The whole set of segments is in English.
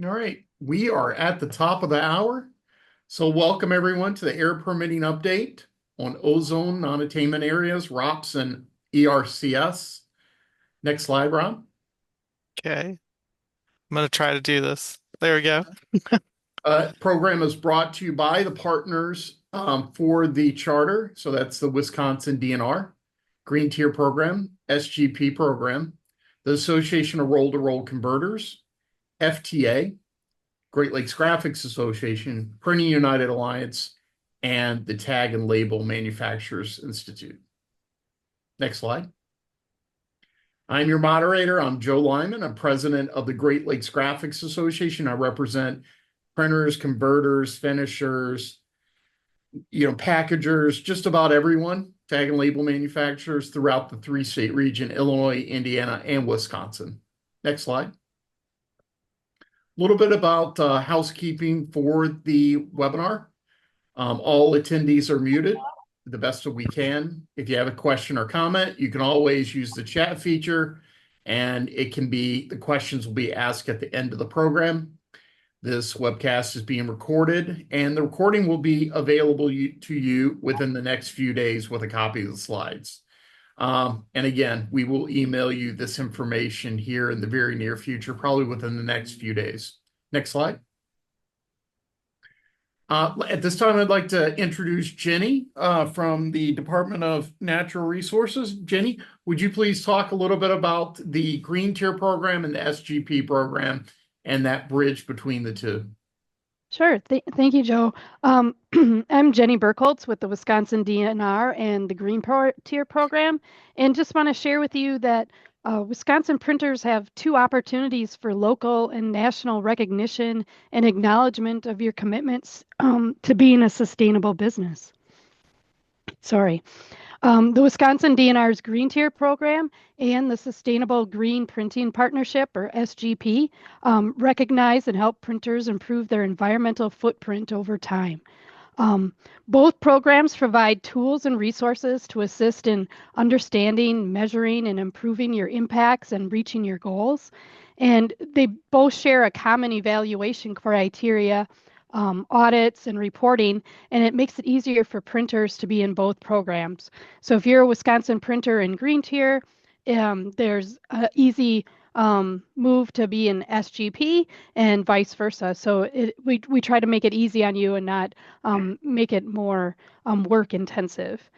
All right, we are at the top of the hour. So welcome everyone to the air permitting update on ozone non-attainment areas, ROPS and ERCS. Next slide, Ron. Okay, I'm gonna try to do this. There we go. Program is brought to you by the partners for the charter. So that's the Wisconsin DNR, Green Tier Program, SGP Program, the Association of Roll-to-Roll Converters, FTA, Great Lakes Graphics Association, Printing United Alliance, and the Tag and Label Manufacturers Institute. Next slide. I'm your moderator. I'm Joe Lyman. I'm president of the Great Lakes Graphics Association. I represent printers, converters, finishers, packagers, just about everyone, tag and label manufacturers throughout the three-state region, Illinois, Indiana, and Wisconsin. Next slide. A little bit about housekeeping for the webinar. All attendees are muted the best that we can. If you have a question or comment, you can always use the chat feature, and the questions will be asked at the end of the program. This webcast is being recorded, and the recording will be available to you within the next few days with a copy of the slides. And again, we will email you this information here in the very near future, probably within the next few days. Next slide. At this time, I'd like to introduce Jenny from the Department of Natural Resources. Jenny, would you please talk a little bit about the Green Tier program and the SGP program and that bridge between the two? Sure. Thank you, Joe. I'm Jenny Burkholtz with the Wisconsin DNR and the Green Tier program, and just want to share with you that Wisconsin printers have two opportunities for local and national recognition and acknowledgement of your commitments to being a sustainable business. Sorry. The Wisconsin DNR's Green Tier program and the Sustainable Green Printing Partnership, or SGP, recognize and help printers improve their environmental footprint over time. Both programs provide tools and resources to assist in understanding, measuring, and improving your impacts and reaching your goals. And they both share a common evaluation criteria, audits, and reporting, and it makes it easier for printers to be in both programs. So if you're a Wisconsin printer in Green Tier, there's an easy move to be in SGP and vice versa. So we try to make it easy on you and not make it more work intensive.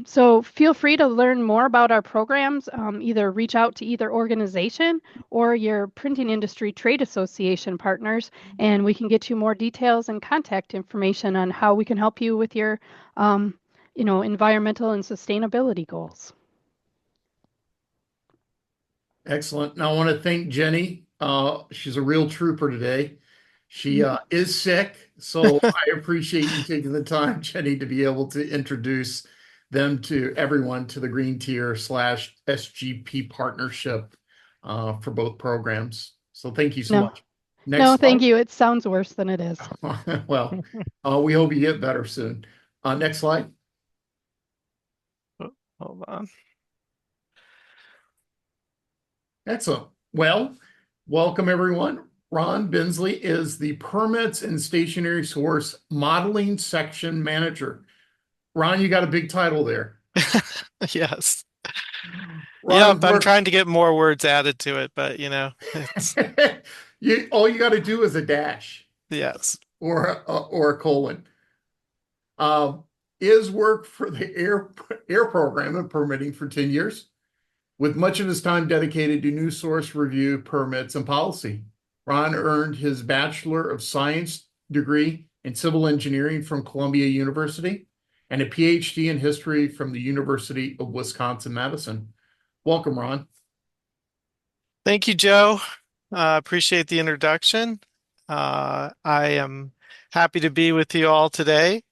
So feel free to learn more about our programs, either reach out to either organization or your printing industry trade association partners, and we can get you more details and contact information on how we can help you with your environmental and sustainability goals. Excellent. Now I want to thank Jenny. She's a real trooper today. She is sick, so I appreciate you taking the time, Jenny, to be able to introduce them to everyone to the Green Tier / SGP partnership for both programs. So thank you so much. Next slide. Thank you. It sounds worse than it is. Well, we hope you get better soon. Next slide. Oh, hold on. Excellent. Well, welcome everyone. Ron Bensley is the Permits and Stationary Source Modeling Section Manager. Ron, you got a big title there. Yes. Ron, I'm trying to get more words added to it, but all you got to do is a dash. Yes. Or a colon. Is worked for the air program and permitting for 10 years, with much of his time dedicated to new source review, permits, and policy. Ron earned his Bachelor of Science degree in Civil Engineering from Columbia University and a PhD in History from the University of Wisconsin-Madison. Welcome, Ron. Thank you, Joe. Appreciate the introduction. I am happy to be with you all today.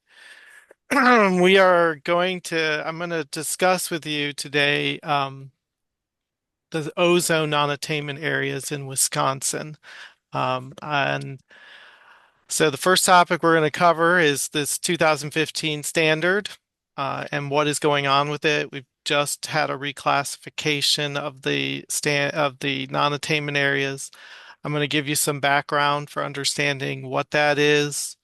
I'm going to discuss with you today the ozone non-attainment areas in Wisconsin. And so the first topic we're going to cover is this 2015 standard and what is going on with it. We've just had a reclassification of the non-attainment areas. I'm going to give you some background for understanding what that is,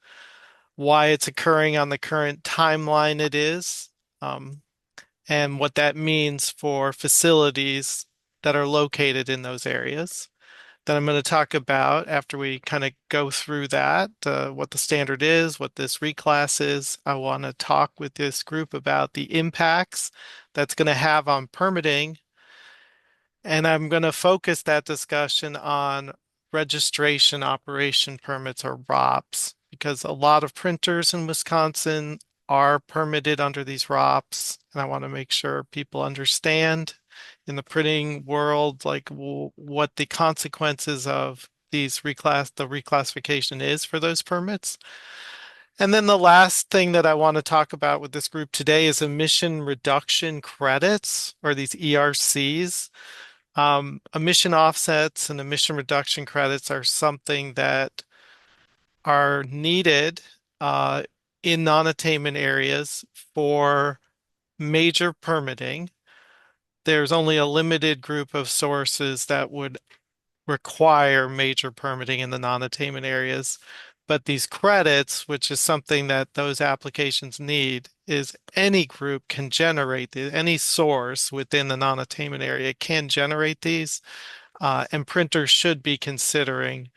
why it's occurring on the current timeline it is, um, and what that means for facilities that are located in those areas. Then I'm going to talk about, after we kind of go through that, what the standard is, what this reclass is. I want to talk with this group about the impacts that's going to have on permitting. And I'm going to focus that discussion on registration operation permits, or ROPS, because a lot of printers in Wisconsin are permitted under these ROPS. And I want to make sure people understand in the printing world, like what the consequences of the reclassification is for those permits. And then the last thing that I want to talk about with this group today is emission reduction credits, or these ERCs. Emission offsets and emission reduction credits are something that are needed in non-attainment areas for major permitting. There's only a limited group of sources that would require major permitting in the non-attainment areas. But these credits, which is something that those applications need, is any group can generate these, any source within the non-attainment area can generate these, and printers should be considering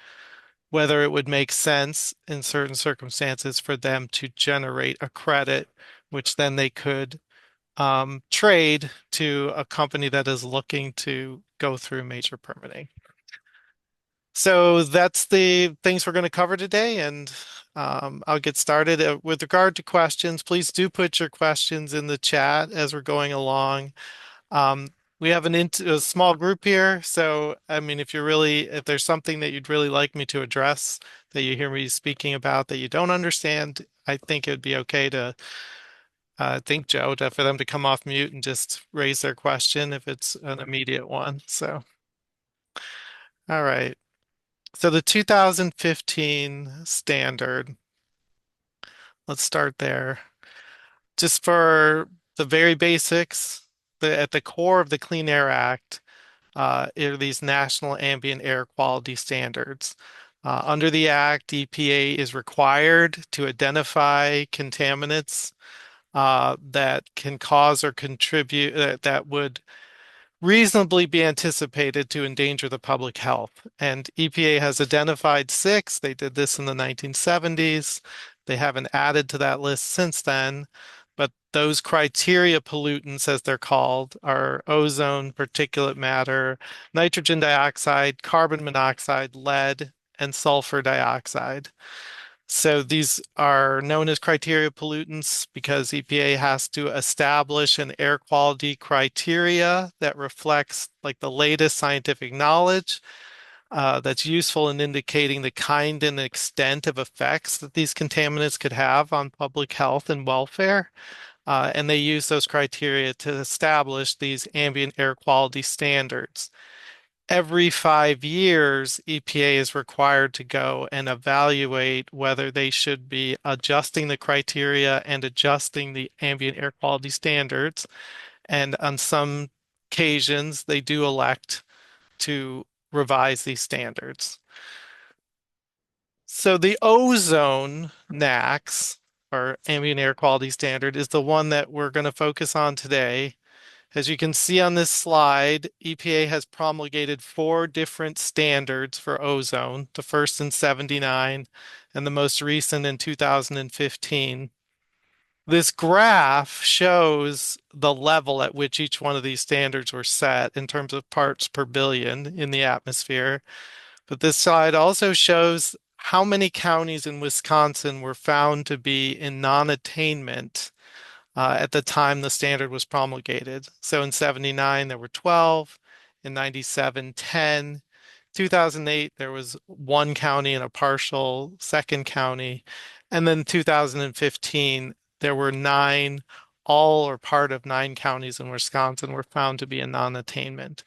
whether it would make sense in certain circumstances for them to generate a credit, which then they could trade to a company that is looking to go through major permitting. So that's the things we're going to cover today, and I'll get started. With regard to questions, please do put your questions in the chat as we're going along. We have a small group here, so I mean, if there's something that you'd really like me to address that you hear me speaking about that you don't understand, I think it would be okay to think, Joe, for them to come off mute and just raise their question if it's an immediate one. So, all right. So the 2015 standard, let's start there. Just for the very basics, at the core of the Clean Air Act are these national ambient air quality standards. Under the Act, EPA is required to identify contaminants that can cause or contribute, that would reasonably be anticipated to endanger the public health. And EPA has identified 6. They did this in the 1970s. They haven't added to that list since then. But those criteria pollutants, as they're called, are ozone, particulate matter, nitrogen dioxide, carbon monoxide, lead, and sulfur dioxide. So these are known as criteria pollutants because EPA has to establish an air quality criteria that reflects like the latest scientific knowledge that's useful in indicating the kind and extent of effects that these contaminants could have on public health and welfare. And they use those criteria to establish these ambient air quality standards. Every 5 years, EPA is required to go and evaluate whether they should be adjusting the criteria and adjusting the ambient air quality standards. And on some occasions, they do elect to revise these standards. So the ozone NAAQS, or ambient air quality standard, is the one that we're going to focus on today. As you can see on this slide, EPA has promulgated 4 different standards for ozone, the first in 79 and the most recent in 2015. This graph shows the level at which each one of these standards were set in terms of parts per billion in the atmosphere. But this slide also shows how many counties in Wisconsin were found to be in non-attainment at the time the standard was promulgated. So in 79, there were 12. In 97, 10. 2008, there was 1 county and a partial second county. And then 2015, there were 9, all or part of 9 counties in Wisconsin were found to be in non-attainment.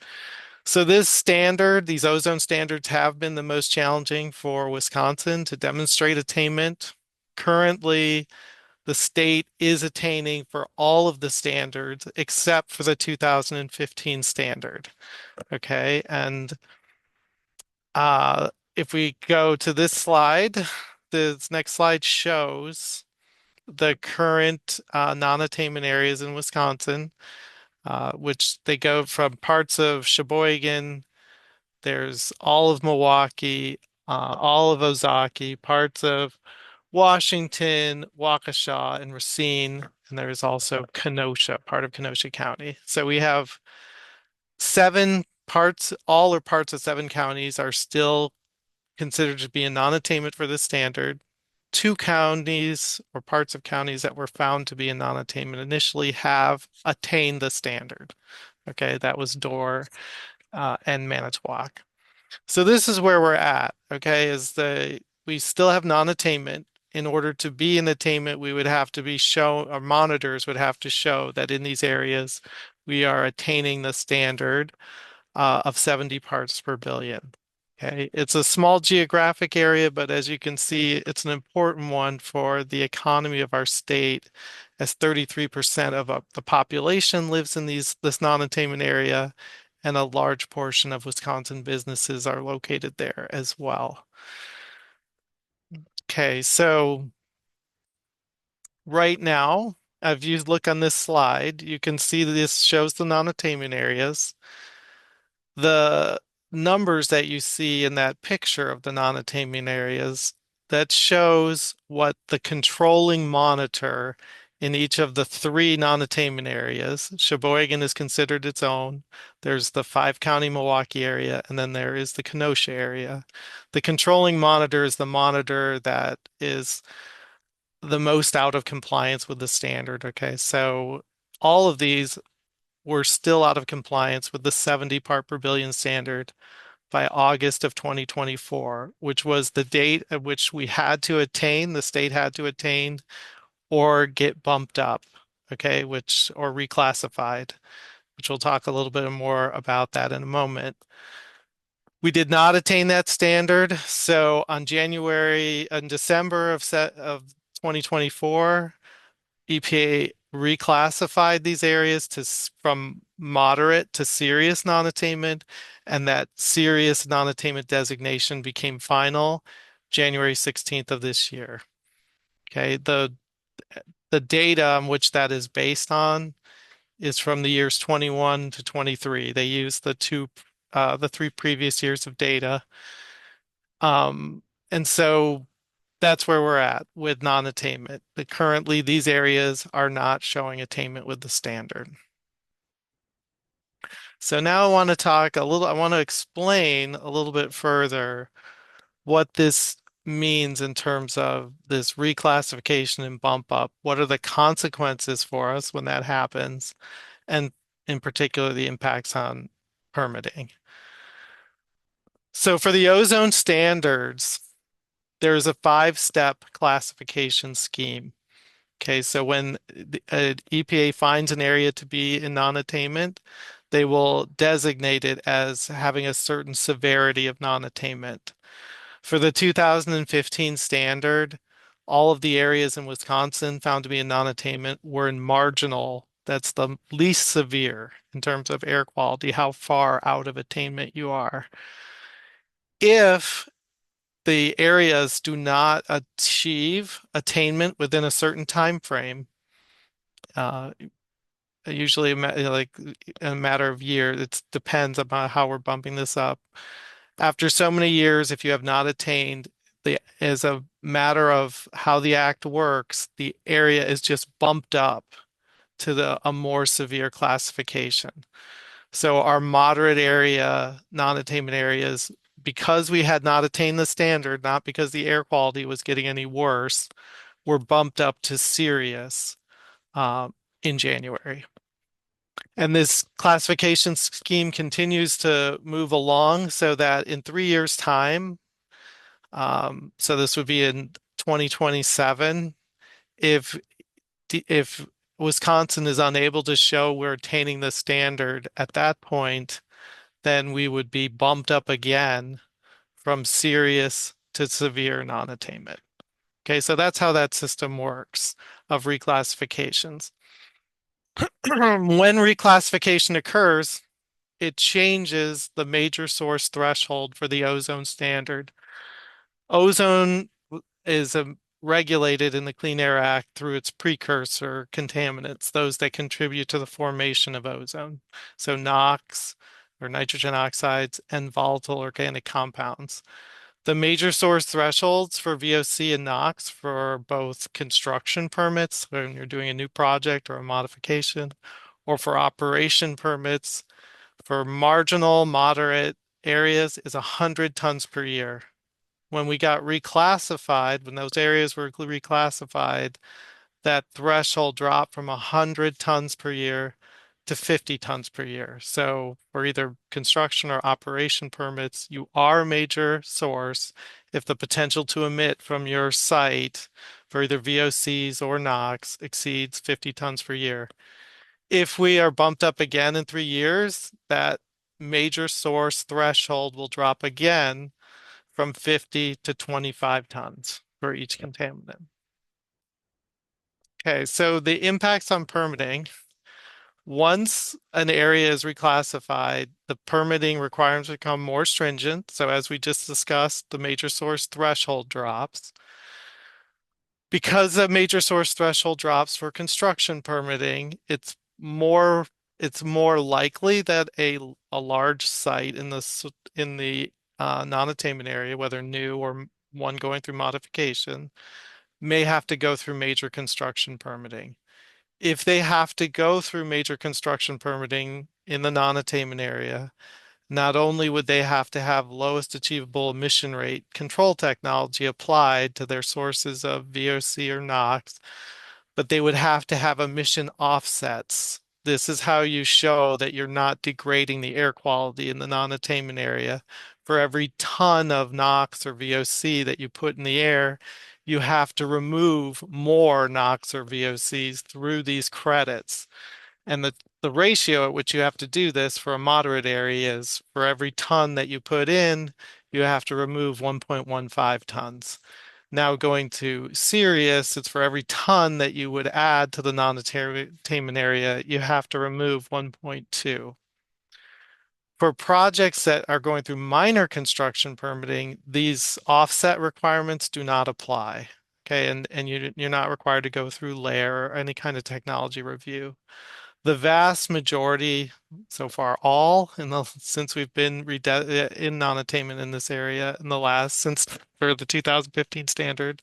So this standard, these ozone standards have been the most challenging for Wisconsin to demonstrate attainment. Currently, the state is attaining for all of the standards except for the 2015 standard. Okay, and If we go to this slide, this next slide shows the current non-attainment areas in Wisconsin, which they go from parts of Sheboygan, there's all of Milwaukee, all of Ozaki, parts of Washington, Waukesha, and Racine, and there's also Kenosha, part of Kenosha County. So we have 7 parts, all or parts of 7 counties are still considered to be a non-attainment for this standard. 2 counties or parts of counties that were found to be a non-attainment initially have attained the standard. Okay, that was Dorr and Manitowoc. So this is where we're at, okay, we still have non-attainment. In order to be in attainment, we would have to be shown, our monitors would have to show that in these areas we are attaining the standard of 70 parts per billion. Okay, it's a small geographic area, but as you can see, it's an important one for the economy of our state, as 33% of the population lives in this non-attainment area, and a large portion of Wisconsin businesses are located there as well. Okay, so right now, if you look on this slide, you can see that this shows the non-attainment areas. The numbers that you see in that picture of the non-attainment areas, that shows what the controlling monitor in each of the 3 non-attainment areas. Sheboygan is considered its own. There's the 5-county Milwaukee area, and then there is the Kenosha area. The controlling monitor is the monitor that is the most out of compliance with the standard. Okay, so all of these were still out of compliance with the 70 part per billion standard by August of 2024, which was the date at which we had to attain, the state had to attain, or get bumped up, okay, or reclassified, which we'll talk a little bit more about that in a moment. We did not attain that standard, so on December of 2024, EPA reclassified these areas from moderate to serious non-attainment, and that serious non-attainment designation became final January 16th of this year. Okay, the data on which that is based on is from the years 21 to 23. They use the 3 previous years of data. And so that's where we're at with non-attainment. Currently, these areas are not showing attainment with the standard. So now I want to explain a little bit further what this means in terms of this reclassification and bump up. What are the consequences for us when that happens? And in particular, the impacts on permitting. So for the ozone standards, there's a 5-step classification scheme. Okay, so when the EPA finds an area to be in non-attainment, they will designate it as having a certain severity of non-attainment. For the 2015 standard, all of the areas in Wisconsin found to be in non-attainment were in marginal. That's the least severe in terms of air quality, how far out of attainment you are. If the areas do not achieve attainment within a certain time frame, usually like a matter of years, it depends upon how we're bumping this up. After so many years, if you have not attained, as a matter of how the act works, the area is just bumped up to a more severe classification. So our moderate area, non-attainment areas, because we had not attained the standard, not because the air quality was getting any worse, were bumped up to serious in January. And this classification scheme continues to move along so that in 3 years' time, so this would be in 2027, if Wisconsin is unable to show we're attaining the standard at that point, then we would be bumped up again from serious to severe non-attainment. Okay, so that's how that system works of reclassifications. When reclassification occurs, it changes the major source threshold for the ozone standard. Ozone is regulated in the Clean Air Act through its precursor contaminants, those that contribute to the formation of ozone. So NOx or nitrogen oxides and volatile organic compounds. The major source thresholds for VOC and NOx for both construction permits, when you're doing a new project or a modification, or for operation permits for marginal, moderate areas is 100 tons per year. When we got reclassified, when those areas were reclassified, that threshold dropped from 100 tons per year to 50 tons per year. So for either construction or operation permits, you are a major source if the potential to emit from your site for either VOCs or NOx exceeds 50 tons per year. If we are bumped up again in 3 years, that major source threshold will drop again from 50 to 25 tons for each contaminant. Okay, so the impacts on permitting. Once an area is reclassified, the permitting requirements become more stringent. So as we just discussed, the major source threshold drops. Because the major source threshold drops for construction permitting, it's more likely that a large site in the non-attainment area, whether new or one going through modification, may have to go through major construction permitting. If they have to go through major construction permitting in the non-attainment area, not only would they have to have lowest achievable emission rate control technology applied to their sources of VOC or NOx, but they would have to have emission offsets. This is how you show that you're not degrading the air quality in the non-attainment area. For every ton of NOx or VOC that you put in the air, you have to remove more NOx or VOCs through these credits. And the ratio at which you have to do this for a moderate area is for every ton that you put in, you have to remove 1.15 tons. Now going to serious, it's for every ton that you would add to the non-attainment area, you have to remove 1.2. For projects that are going through minor construction permitting, these offset requirements do not apply. Okay, and you're not required to go through layer or any kind of technology review. The vast majority, so far, all since we've been in non-attainment in this area since for the 2015 standard,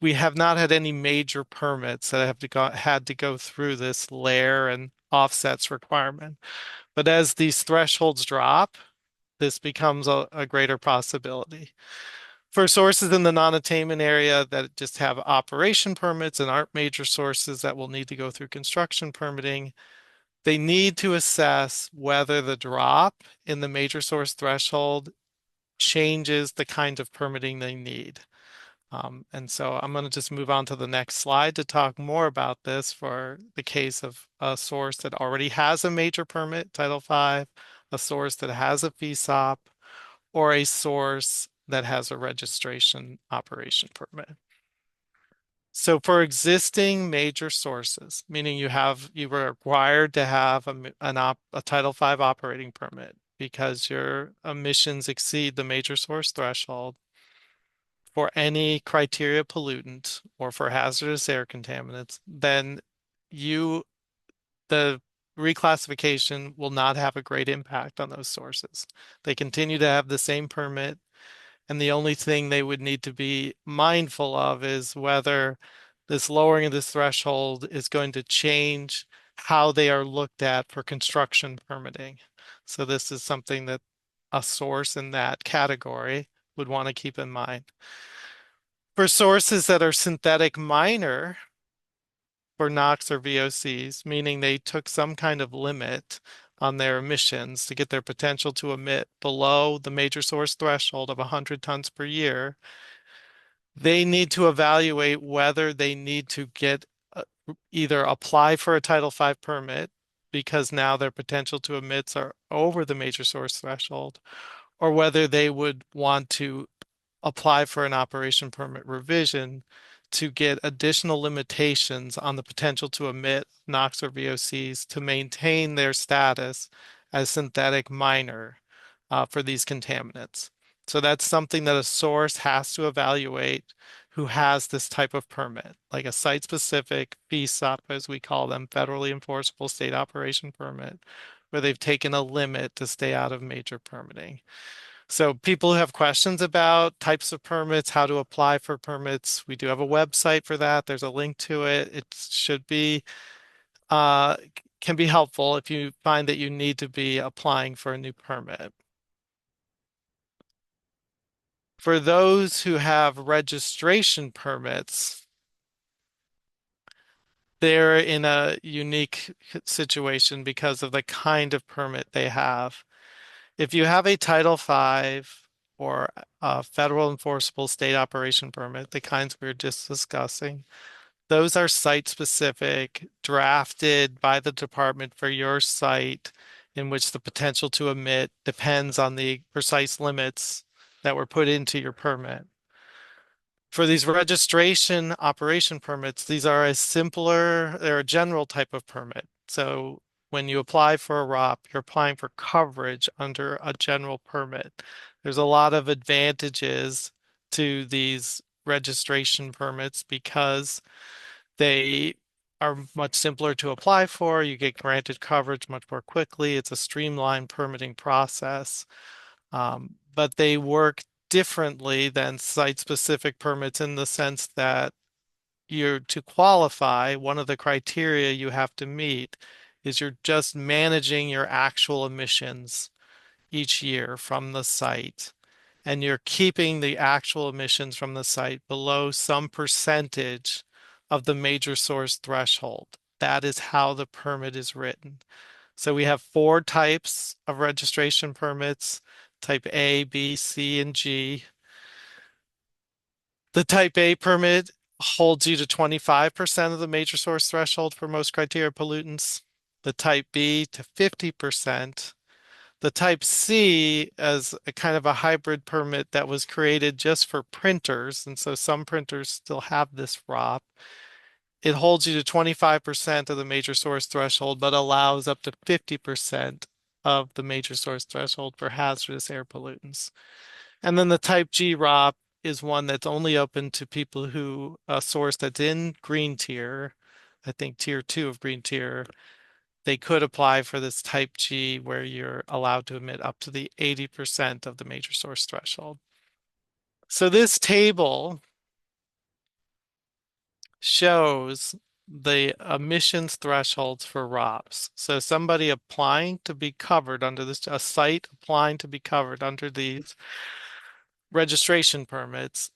we have not had any major permits that had to go through this layer and offsets requirement. But as these thresholds drop, this becomes a greater possibility. For sources in the non-attainment area that just have operation permits and aren't major sources that will need to go through construction permitting, they need to assess whether the drop in the major source threshold changes the kind of permitting they need. And so I'm going to just move on to the next slide to talk more about this for the case of a source that already has a major permit, Title V, a source that has a FESOP, or a source that has a registration operation permit. So for existing major sources, meaning you were required to have a Title V operating permit because your emissions exceed the major source threshold for any criteria pollutant or for hazardous air contaminants, then the reclassification will not have a great impact on those sources. They continue to have the same permit, and the only thing they would need to be mindful of is whether this lowering of this threshold is going to change how they are looked at for construction permitting. So this is something that a source in that category would want to keep in mind. For sources that are synthetic minor for NOx or VOCs, meaning they took some kind of limit on their emissions to get their potential to emit below the major source threshold of 100 tons per year, they need to evaluate whether they need to either apply for a Title V permit because now their potential to emits are over the major source threshold, or whether they would want to apply for an operation permit revision to get additional limitations on the potential to emit NOx or VOCs to maintain their status as synthetic minor for these contaminants. So that's something that a source has to evaluate who has this type of permit, like a site-specific FESOP, as we call them, federally enforceable state operation permit, where they've taken a limit to stay out of major permitting. So people who have questions about types of permits, how to apply for permits, we do have a website for that. There's a link to it. It should be can be helpful if you find that you need to be applying for a new permit. For those who have registration permits, they're in a unique situation because of the kind of permit they have. If you have a Title V or a federal enforceable state operation permit, the kinds we were just discussing, those are site-specific, drafted by the department for your site, in which the potential to emit depends on the precise limits that were put into your permit. For these registration operation permits, these are they're a general type of permit. So when you apply for a ROP, you're applying for coverage under a general permit. There's a lot of advantages to these registration permits because they are much simpler to apply for. You get granted coverage much more quickly. It's a streamlined permitting process, but they work differently than site-specific permits in the sense that to qualify, one of the criteria you have to meet is you're just managing your actual emissions each year from the site, and you're keeping the actual emissions from the site below some percentage of the major source threshold. That is how the permit is written. So we have 4 types of registration permits: type A, B, C, and G. The type A permit holds you to 25% of the major source threshold for most criteria pollutants. The type B to 50%. The type C as a kind of a hybrid permit that was created just for printers, and so some printers still have this ROP. It holds you to 25% of the major source threshold, but allows up to 50% of the major source threshold for hazardous air pollutants. And then the type G ROP is one that's only open to people who a source that's in green tier, I think tier 2 of green tier. They could apply for this type G where you're allowed to emit up to the 80% of the major source threshold. So this table shows the emissions thresholds for ROPS. So somebody applying to be covered under this, a site applying to be covered under these registration permits,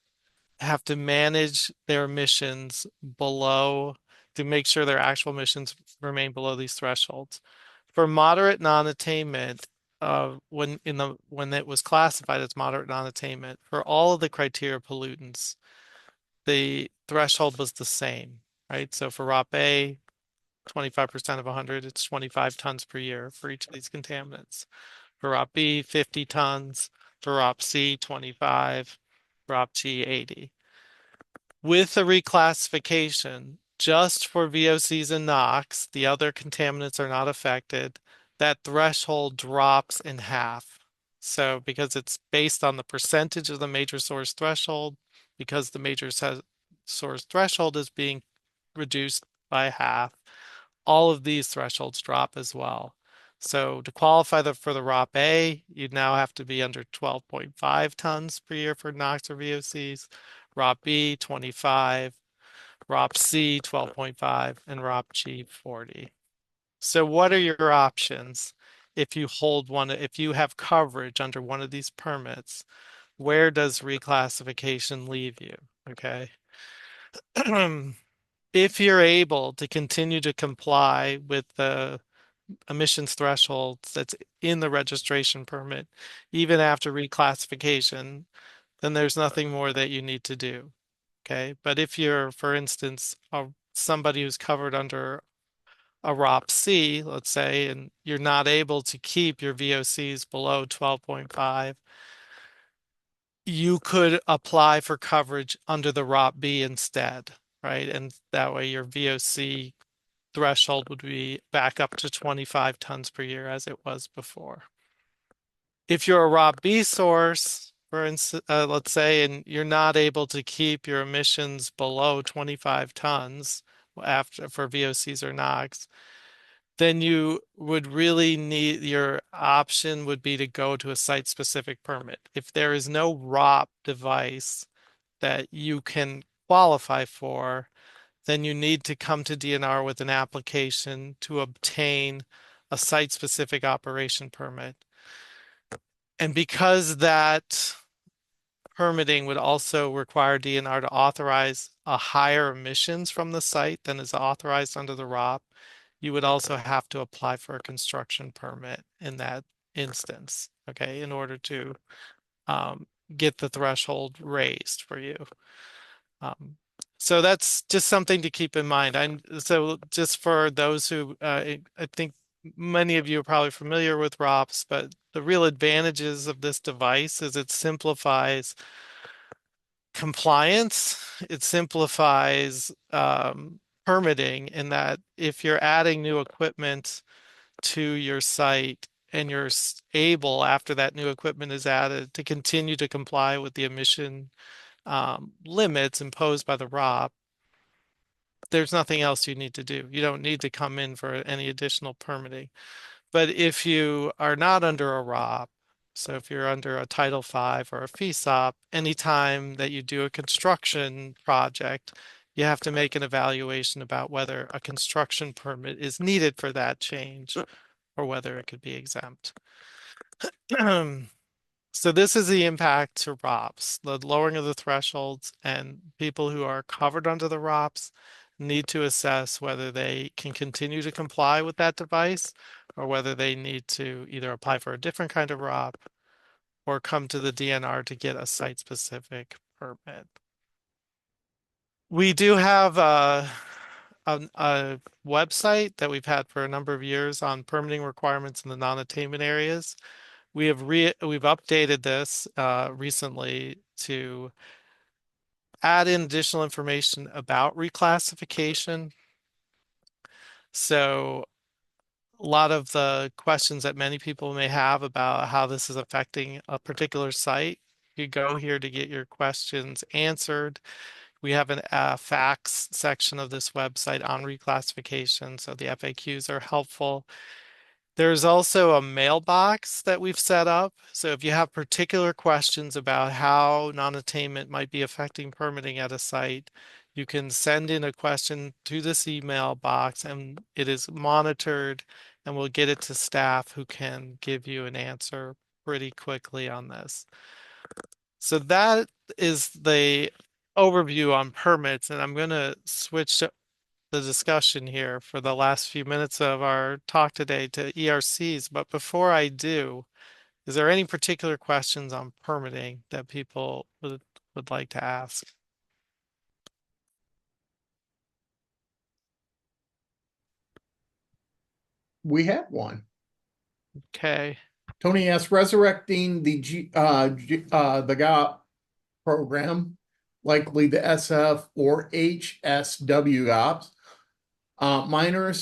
have to manage their emissions below to make sure their actual emissions remain below these thresholds. For moderate non-attainment, when it was classified as moderate non-attainment, for all of the criteria pollutants, the threshold was the same, right? So for ROP A, 25% of 100, it's 25 tons per year for each of these contaminants. For ROP B, 50 tons. For ROP C, 25. ROP G, 80. With the reclassification, just for VOCs and NOx, the other contaminants are not affected, that threshold drops in half. So because it's based on the percentage of the major source threshold, because the major source threshold is being reduced by half, all of these thresholds drop as well. So to qualify for the ROP A, you'd now have to be under 12.5 tons per year for NOx or VOCs. ROP B, 25. ROP C, 12.5, and ROP G, 40. So what are your options if you if you have coverage under one of these permits? Where does reclassification leave you? Okay. If you're able to continue to comply with the emissions thresholds that's in the registration permit, even after reclassification, then there's nothing more that you need to do. Okay. But if you're, for instance, somebody who's covered under a ROP C, let's say, and you're not able to keep your VOCs below 12.5, you could apply for coverage under the ROP B instead, right? And that way your VOC threshold would be back up to 25 tons per year as it was before. If you're a ROPB source, for instance, let's say, and you're not able to keep your emissions below 25 tons after for VOCs or NOx, then you would really need, your option would be to go to a site-specific permit. If there is no ROP device that you can qualify for, then you need to come to DNR with an application to obtain a site-specific operation permit. And because that permitting would also require DNR to authorize a higher emissions from the site than is authorized under the ROP, you would also have to apply for a construction permit in that instance, okay, in order to get the threshold raised for you. So that's just something to keep in mind. So just for those who, I think many of you are probably familiar with ROPS, but the real advantages of this device is it simplifies compliance. It simplifies permitting in that if you're adding new equipment to your site and you're able, after that new equipment is added, to continue to comply with the emission limits imposed by the ROP, there's nothing else you need to do. You don't need to come in for any additional permitting. But if you are not under a ROP, so if you're under a Title V or a FESOP, anytime that you do a construction project, you have to make an evaluation about whether a construction permit is needed for that change or whether it could be exempt. So this is the impact to ROPS, the lowering of the thresholds, and people who are covered under the ROPS need to assess whether they can continue to comply with that device or whether they need to either apply for a different kind of ROP or come to the DNR to get a site-specific permit. We do have a website that we've had for a number of years on permitting requirements in the non-attainment areas. We've updated this recently to add in additional information about reclassification. So a lot of the questions that many people may have about how this is affecting a particular site, you go here to get your questions answered. We have a facts section of this website on reclassification, so the FAQs are helpful. There's also a mailbox that we've set up. So if you have particular questions about how non-attainment might be affecting permitting at a site, you can send in a question to this email box and it is monitored and we'll get it to staff who can give you an answer pretty quickly on this. So that is the overview on permits, and I'm going to switch to the discussion here for the last few minutes of our talk today to ERCs. But before I do, is there any particular questions on permitting that people would like to ask? We have one. Okay. Tony asks, resurrecting the the GOP program, likely the SF or HSW GOPS. Minor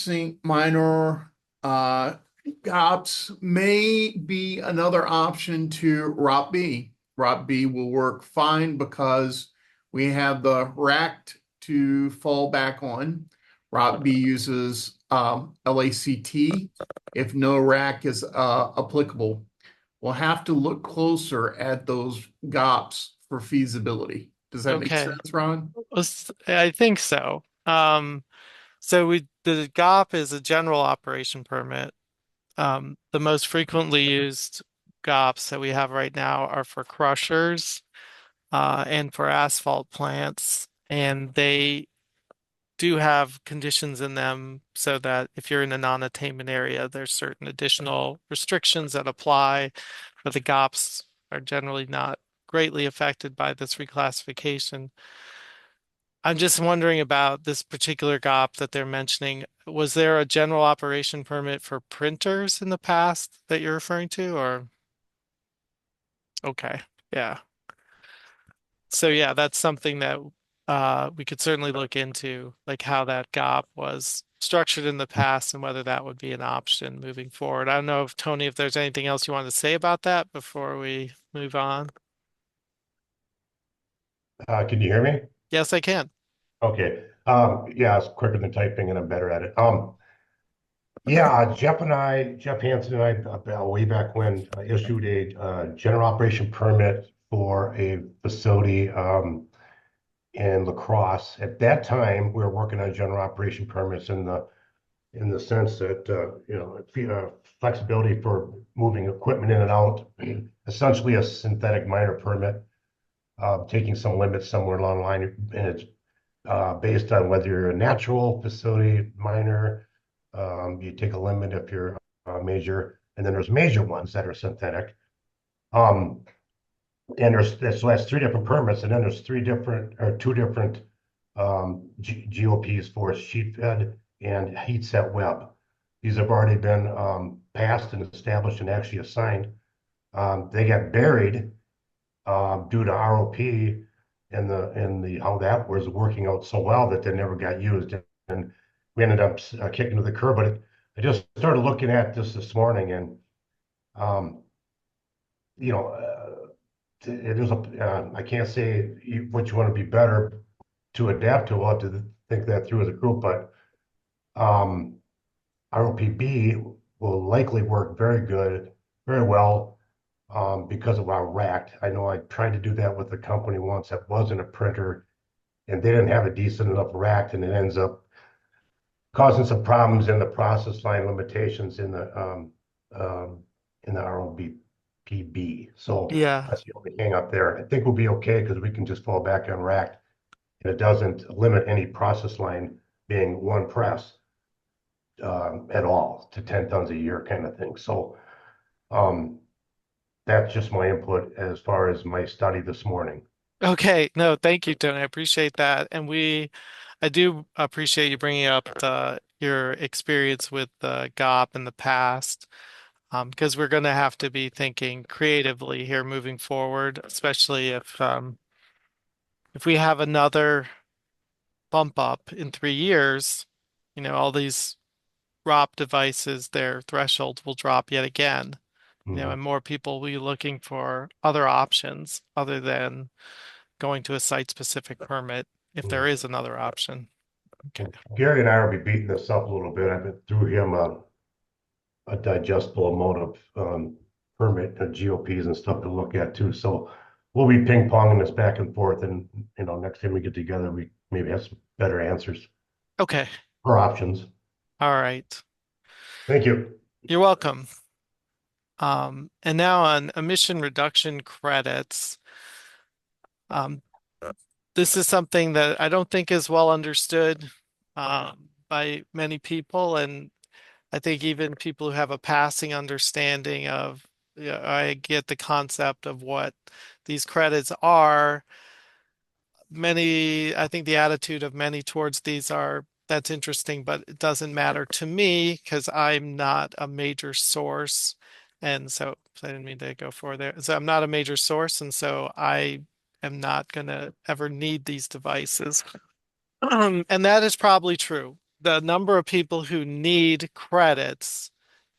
GOPS may be another option to ROPB. ROPB will work fine because we have the rack to fall back on. ROPB uses LACT if no rack is applicable. We'll have to look closer at those GOPS for feasibility. Does that make Okay. sense, Ron? I think so. So the GOP is a general operation permit. The most frequently used GOPS that we have right now are for crushers and for asphalt plants, and they do have conditions in them so that if you're in a non-attainment area, there's certain additional restrictions that apply, but the GOPS are generally not greatly affected by this reclassification. I'm just wondering about this particular GOP that they're mentioning. Was there a general operation permit for printers in the past that you're referring to, or? Okay, yeah. So yeah, that's something that we could certainly look into like how that GOP was structured in the past and whether that would be an option moving forward. I don't know if Tony, if there's anything else you want to say about that before we move on. Can you hear me? Yes, I can. Okay. Yeah, it's quicker than typing and I'm better at it. Jeff Hansen and I, way back when, issued a general operation permit for a facility in La Crosse. At that time, we were working on general operation permits in the sense that flexibility for moving equipment in and out, essentially a synthetic minor permit, taking some limits somewhere along the line, and it's based on whether you're a natural facility minor. You take a limit if you're major, and then there's major ones that are synthetic. And that's three different permits, and then there's two different GOPs for sheet fed and heat set web. These have already been passed and established and actually assigned. They got buried due to ROP and the how that was working out so well that they never got used, and we ended up kicking to the curb. But I just started looking at this morning, and it is I can't say which one would be better to adapt to. We'll have to think that through as a group, but ROPB will likely work very well because of our rack. I know I tried to do that with a company once that wasn't a printer, and they didn't have a decent enough rack, and it ends up causing some problems in the process line limitations in the ROPB. So Yeah. that's the only hang up there. I think we'll be okay because we can just fall back on rack, and it doesn't limit any process line being one press at all to 10 tons a year kind of thing. So that's just my input as far as my study this morning. Okay. No, thank you, Tony. I appreciate that. And I do appreciate you bringing up your experience with the GOP in the past, because we're going to have to be thinking creatively here moving forward, especially if we have another bump up in 3 years, all these ROP devices, their thresholds will drop yet again, and more people will be looking for other options other than going to a site-specific permit if there is another option. Okay. Gary and I will be beating this up a little bit. I've been through him a digestible amount of permit GOPs and stuff to look at too. So we'll be ping ponging this back and forth, and next time we get together, we maybe have some better answers. Okay. Or options. All right. Thank you. You're welcome. And now on emission reduction credits. This is something that I don't think is well understood by many people, and I think even people who have a passing understanding of, I get the concept of what these credits are. I think the attitude of many towards these are, that's interesting, but it doesn't matter to me because I'm not a major source. And so I didn't mean to go for there. So I'm not a major source, and so I am not going to ever need these devices. And that is probably true. The number of people who need credits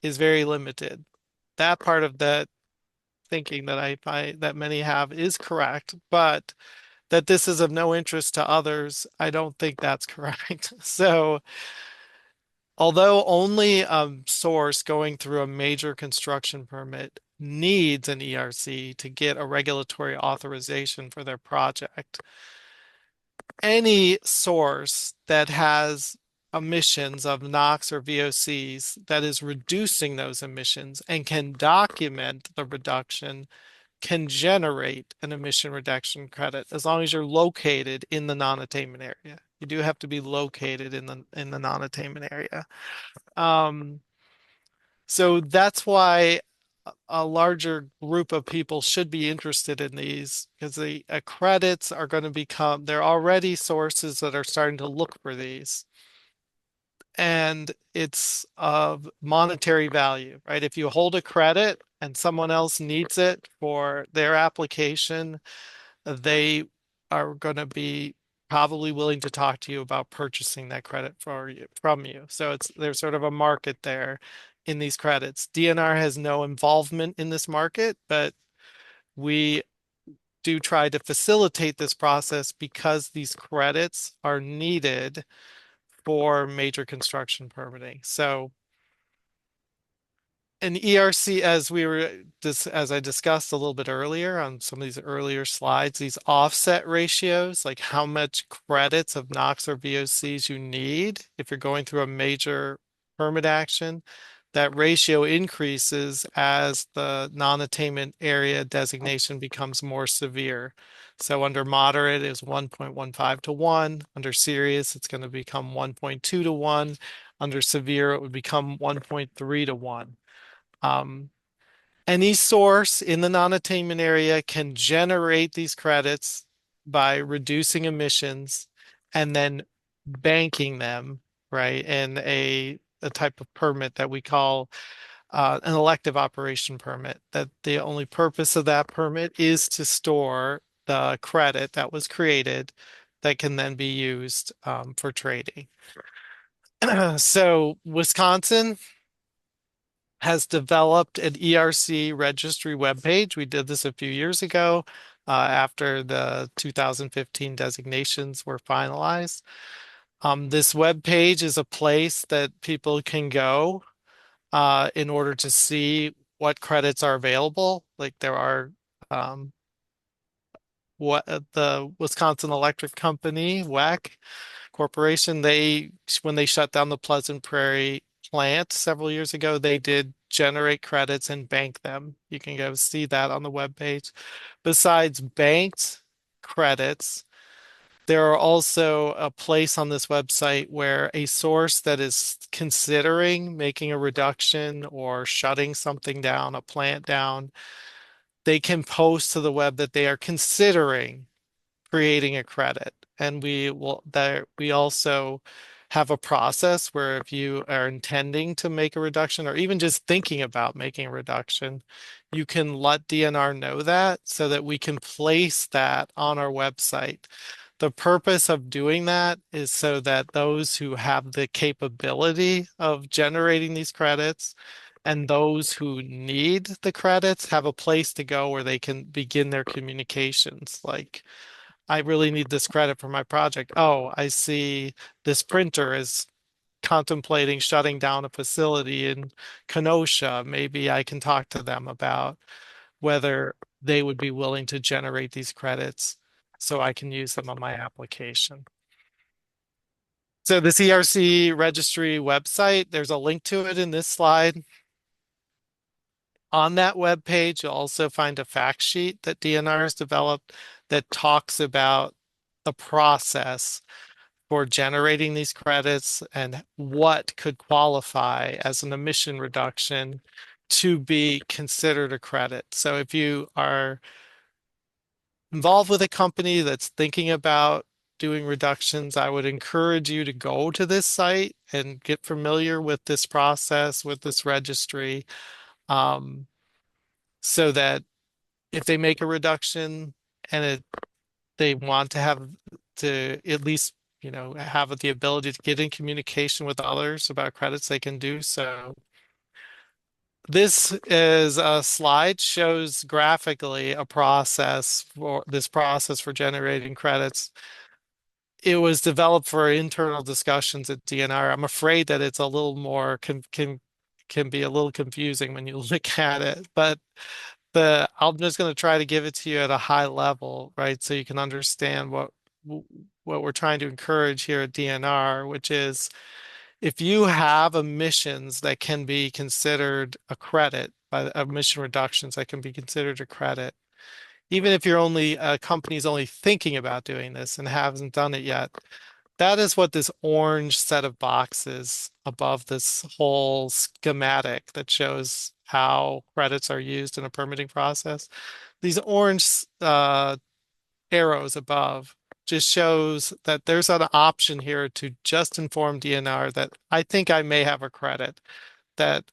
is very limited. That part of the thinking that I find that many have is correct, but that this is of no interest to others, I don't think that's correct. So although only a source going through a major construction permit needs an ERC to get a regulatory authorization for their project, any source that has emissions of NOx or VOCs that is reducing those emissions and can document the reduction can generate an emission reduction credit as long as you're located in the non-attainment area. You do have to be located in the non-attainment area. So that's why a larger group of people should be interested in these, because the credits are going to become, there are already sources that are starting to look for these. And it's of monetary value, right? If you hold a credit and someone else needs it for their application, they are going to be probably willing to talk to you about purchasing that credit from you. So there's sort of a market there in these credits. DNR has no involvement in this market, but we do try to facilitate this process because these credits are needed for major construction permitting. So an ERC, as I discussed a little bit earlier on some of these earlier slides, these offset ratios, like how much credits of NOx or VOCs you need if you're going through a major permit action, that ratio increases as the non-attainment area designation becomes more severe. So under moderate is 1.15 to 1. Under serious, it's going to become 1.2 to 1. Under severe, it would become 1.3 to 1. Any source in the non-attainment area can generate these credits by reducing emissions and then banking them, right, in a type of permit that we call an elective operation permit. That the only purpose of that permit is to store the credit that was created that can then be used for trading. So Wisconsin has developed an ERC registry webpage. We did this a few years ago after the 2015 designations were finalized. This webpage is a place that people can go in order to see what credits are available. Like there are what the Wisconsin Electric Company, WEC Corporation, when they shut down the Pleasant Prairie plant several years ago, they did generate credits and bank them. You can go see that on the webpage. Besides banked credits, there are also a place on this website where a source that is considering making a reduction or shutting something down, a plant down, they can post to the web that they are considering creating a credit. And we also have a process where if you are intending to make a reduction or even just thinking about making a reduction, you can let DNR know that so that we can place that on our website. The purpose of doing that is so that those who have the capability of generating these credits and those who need the credits have a place to go where they can begin their communications. Like, I really need this credit for my project. Oh, I see this printer is contemplating shutting down a facility in Kenosha. Maybe I can talk to them about whether they would be willing to generate these credits so I can use them on my application. So this ERC registry website, there's a link to it in this slide. On that web page, you'll also find a fact sheet that DNR has developed that talks about the process for generating these credits and what could qualify as an emission reduction to be considered a credit. So if you are involved with a company that's thinking about doing reductions, I would encourage you to go to this site and get familiar with this process, with this registry, so that if they make a reduction and they want to have to at least, have the ability to get in communication with others about credits, they can do so. This is a slide, shows graphically a process for generating credits. It was developed for internal discussions at DNR. I'm afraid that it's a little more can be a little confusing when you look at it, but I'm just going to try to give it to you at a high level, right? So you can understand what we're trying to encourage here at DNR, which is if you have emissions that can be considered a credit by emission reductions that can be considered a credit, even if a company's only thinking about doing this and hasn't done it yet, that is what this orange set of boxes above this whole schematic that shows how credits are used in a permitting process. These orange arrows above just shows that there's an option here to just inform DNR that I think I may have a credit, that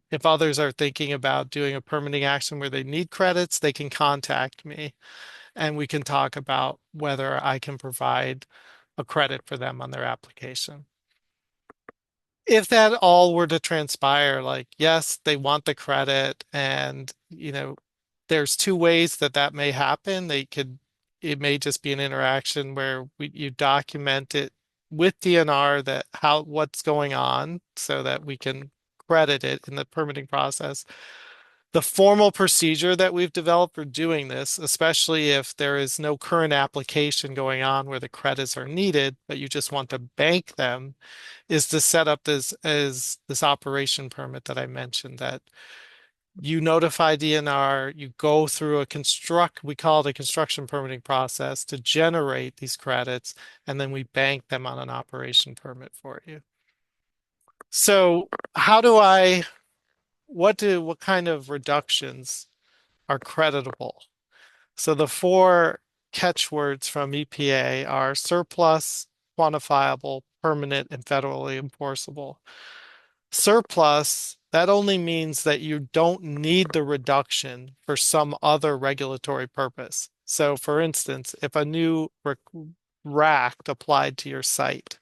if others are thinking about doing a permitting action where they need credits, they can contact me. and we can talk about whether I can provide a credit for them on their application. If that all were to transpire, like, yes, they want the credit, and, there's two ways that that may happen. It may just be an interaction where you document it with DNR that what's going on so that we can credit it in the permitting process. The formal procedure that we've developed for doing this, especially if there is no current application going on where the credits are needed, but you just want to bank them, is to set up this operation permit that I mentioned, that you notify DNR, you go through we call it a construction permitting process to generate these credits, and then we bank them on an operation permit for you. So what kind of reductions are creditable? So the four catchwords from EPA are surplus, quantifiable, permanent, and federally enforceable. Surplus, that only means that you don't need the reduction for some other regulatory purpose. So for instance, if a new RAC applied to your site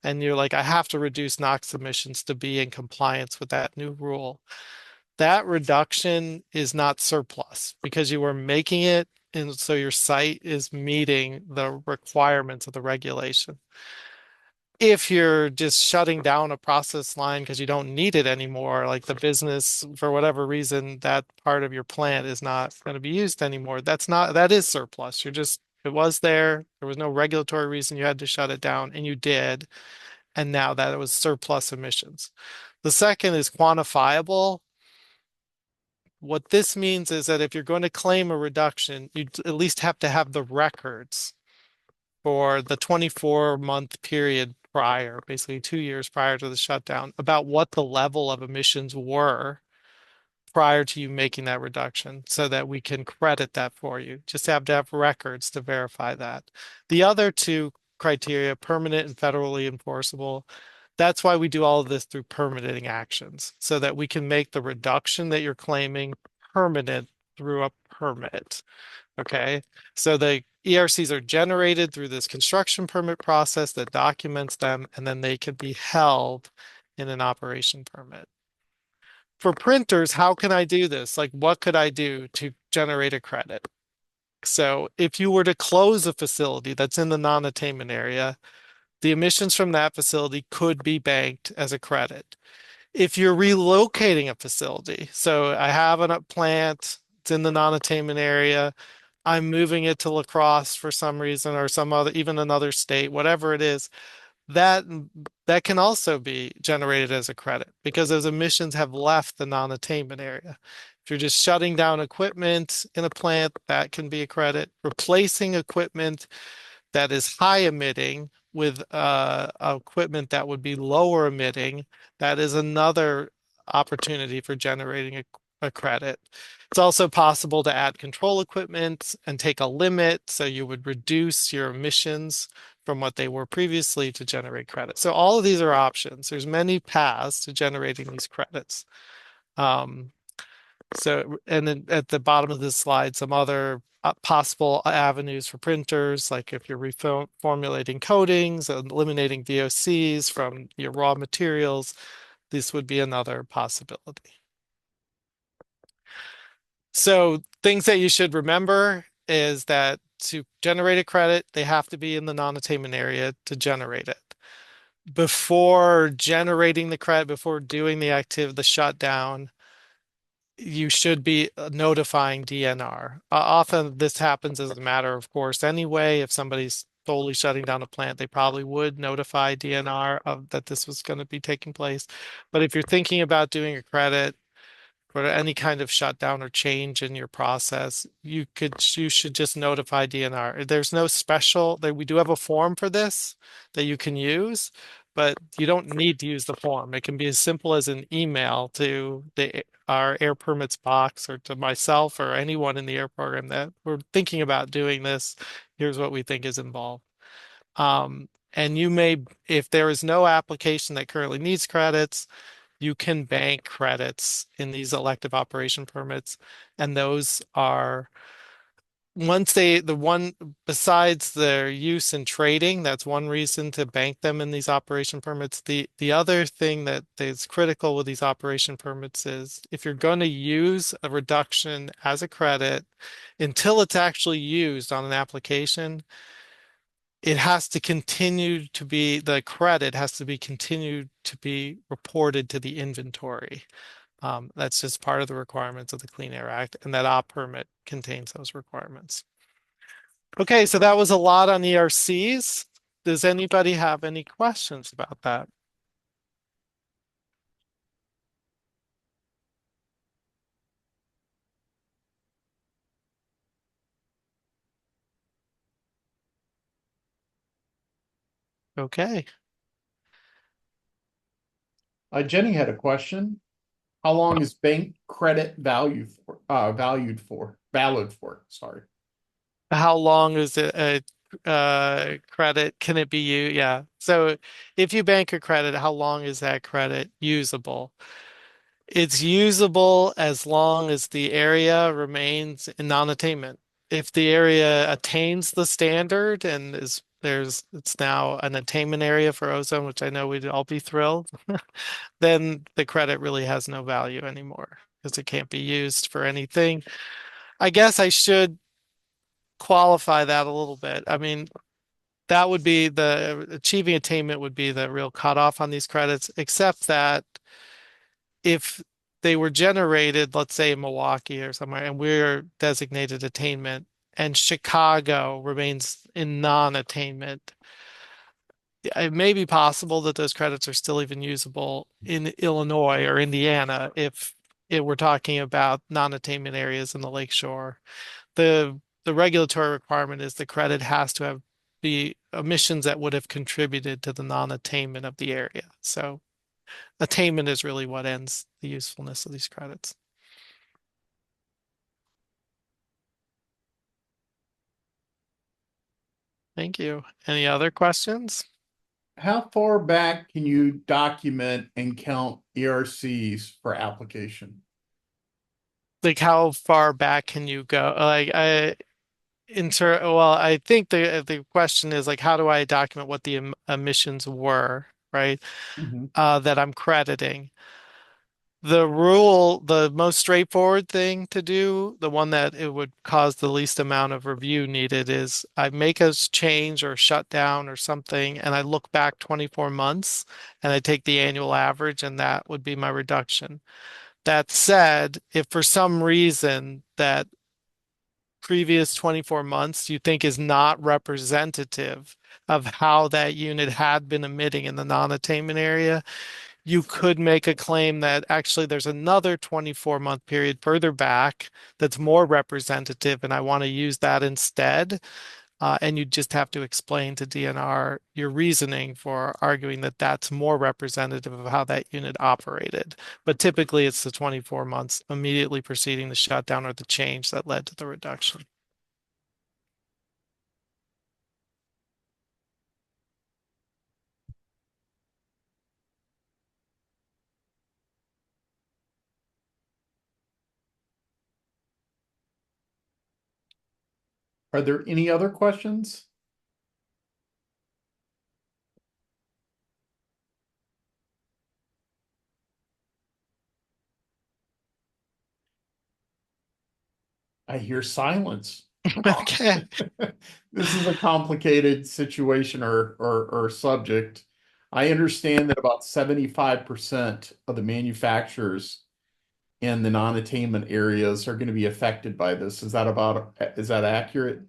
and you're like, I have to reduce NOx emissions to be in compliance with that new rule, that reduction is not surplus because you were making it, and so your site is meeting the requirements of the regulation. If you're just shutting down a process line because you don't need it anymore, like the business, for whatever reason, that part of your plant is not going to be used anymore, that is surplus. It was there was no regulatory reason you had to shut it down, and you did, and now that it was surplus emissions. The second is quantifiable. What this means is that if you're going to claim a reduction, you at least have to have the records for the 24-month period prior, basically 2 years prior to the shutdown, about what the level of emissions were prior to you making that reduction so that we can credit that for you. Just have to have records to verify that. The other two criteria, permanent and federally enforceable, that's why we do all of this through permitting actions so that we can make the reduction that you're claiming permanent through a permit. Okay, so the ERCs are generated through this construction permit process that documents them, and then they can be held in an operation permit. For printers, how can I do this? Like, what could I do to generate a credit? So if you were to close a facility that's in the non-attainment area, the emissions from that facility could be banked as a credit. If you're relocating a facility, so I have a plant, it's in the non-attainment area, I'm moving it to La Crosse for some reason or some other, even another state, whatever it is, that can also be generated as a credit because those emissions have left the non-attainment area. If you're just shutting down equipment in a plant, that can be a credit. Replacing equipment that is high emitting with equipment that would be lower emitting, that is another opportunity for generating a credit. It's also possible to add control equipment and take a limit, so you would reduce your emissions from what they were previously to generate credit. So all of these are options. There's many paths to generating these credits. And then at the bottom of this slide, some other possible avenues for printers, like if you're reformulating coatings and eliminating VOCs from your raw materials, this would be another possibility. So things that you should remember is that to generate a credit, they have to be in the non-attainment area to generate it. Before generating the credit, before doing the shutdown, you should be notifying DNR. Often this happens as a matter of course anyway. If somebody's totally shutting down a plant, they probably would notify DNR that this was going to be taking place. But if you're thinking about doing a credit for any kind of shutdown or change in your process, you should just notify DNR. There's no special, we do have a form for this that you can use, but you don't need to use the form. It can be as simple as an email to our air permits box or to myself or anyone in the air program that we're thinking about doing this. Here's what we think is involved. And you may, if there is no application that currently needs credits, you can bank credits in these elective operation permits, and those are once the one besides their use in trading, that's one reason to bank them in these operation permits. The other thing that is critical with these operation permits is if you're going to use a reduction as a credit until it's actually used on an application, it has to continue to be the credit has to be continued to be reported to the inventory. That's just part of the requirements of the Clean Air Act, and that op permit contains those requirements. Okay, so that was a lot on ERCs. Does anybody have any questions about that? Okay. Jenny had a question. How long is bank credit valid for? Sorry. How long is it a credit? Can it be used? Yeah. So if you bank a credit, how long is that credit usable? It's usable as long as the area remains in non-attainment. If the area attains the standard and it's now an attainment area for ozone, which I know we'd all be thrilled, then the credit really has no value anymore because it can't be used for anything. I guess I should qualify that a little bit. I mean, that would be the achieving attainment would be the real cutoff on these credits, except that if they were generated, let's say in Milwaukee or somewhere, and we're designated attainment, and Chicago remains in non-attainment, it may be possible that those credits are still even usable in Illinois or Indiana if we're talking about non-attainment areas in the lakeshore. The regulatory requirement is the credit has to have the emissions that would have contributed to the non-attainment of the area. So attainment is really what ends the usefulness of these credits. Thank you. Any other questions? How far back can you document and count ERCs for application? Like how far back can you go? Well, I think the question is like how do I document what the emissions were, right? Mhm. That I'm crediting. The most straightforward thing to do, the one that it would cause the least amount of review needed is I make a change or shut down or something, and I look back 24 months and I take the annual average, and that would be my reduction. That said, if for some reason that previous 24 months you think is not representative of how that unit had been emitting in the non-attainment area, you could make a claim that actually there's another 24-month period further back that's more representative, and I want to use that instead. And you just have to explain to DNR your reasoning for arguing that that's more representative of how that unit operated. But typically, it's the 24 months immediately preceding the shutdown or the change that led to the reduction. Are there any other questions? I hear silence. Okay. This is a complicated situation or subject. I understand that about 75% of the manufacturers in the non-attainment areas are going to be affected by this. Is that accurate?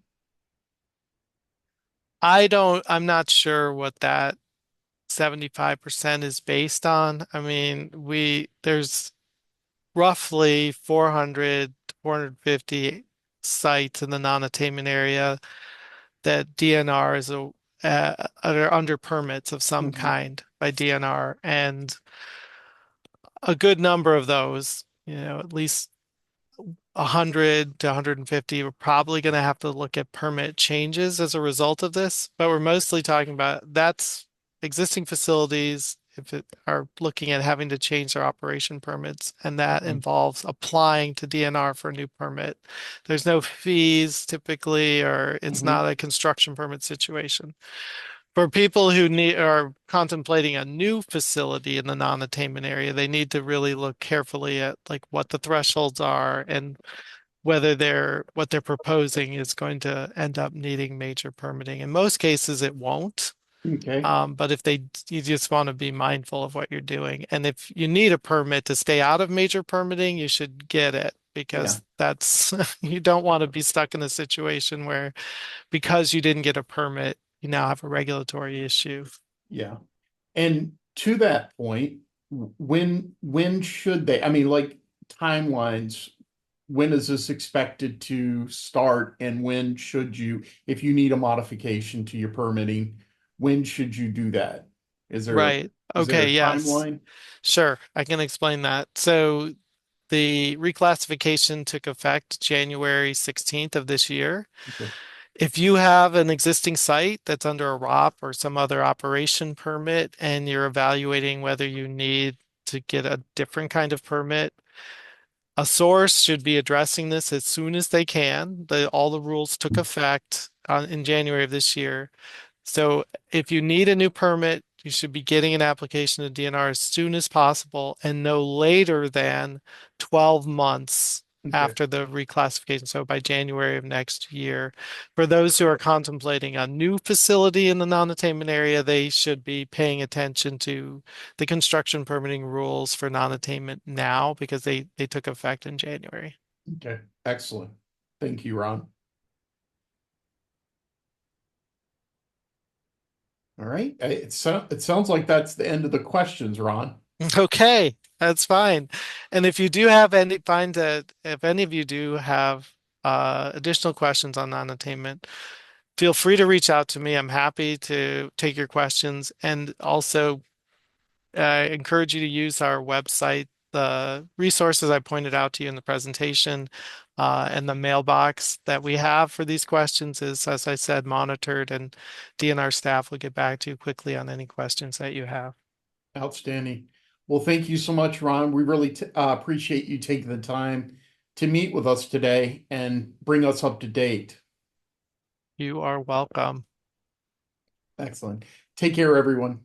I'm not sure what that 75% is based on. I mean, there's roughly 400 to 450 sites in the non-attainment area that DNR are under permits of some Mhm. kind by DNR, and a good number of those, at least 100 to 150, we're probably going to have to look at permit changes as a result of this. But we're mostly talking about that's existing facilities. are looking at having to change their operation permits, and that Mhm. involves applying to DNR for a new permit. There's no fees typically, or it's Mhm. not a construction permit situation. For people who are contemplating a new facility in the non-attainment area, they need to really look carefully at like what the thresholds are and whether what they're proposing is going to end up needing major permitting. In most cases, it won't. Okay. But if you just want to be mindful of what you're doing. And if you need a permit to stay out of major permitting, you should get it, because that's, you don't want to be stuck in a situation where because you didn't get a permit, you now have a regulatory issue. Yeah. And to that point, when should they, I mean, like timelines, when is this expected to start and when should you, if you need a modification to your permitting, when should you do that? Right. Is there a Okay, yes. timeline? Sure, I can explain that. So the reclassification took effect January 16th of this year. Okay. If you have an existing site that's under a ROP or some other operation permit and you're evaluating whether you need to get a different kind of permit, a source should be addressing this as soon as they can. All the rules took effect in January of this year. So if you need a new permit, you should be getting an application to DNR as soon as possible and no later than 12 months Okay. after the reclassification. So by January of next year. For those who are contemplating a new facility in the non-attainment area, they should be paying attention to the construction permitting rules for non-attainment now, because they took effect in January. Okay. Excellent. Thank you, Ron. All right. It sounds like that's the end of the questions, Ron. Okay, that's fine. And if you do have if any of you do have additional questions on non-attainment, feel free to reach out to me. I'm happy to take your questions, and also encourage you to use our website. The resources I pointed out to you in the presentation, and the mailbox that we have for these questions is, as I said, monitored, and DNR staff will get back to you quickly on any questions that you have. Outstanding. Well, thank you so much, Ron. We really appreciate you taking the time to meet with us today and bring us up to date. You are welcome. Excellent. Take care, everyone.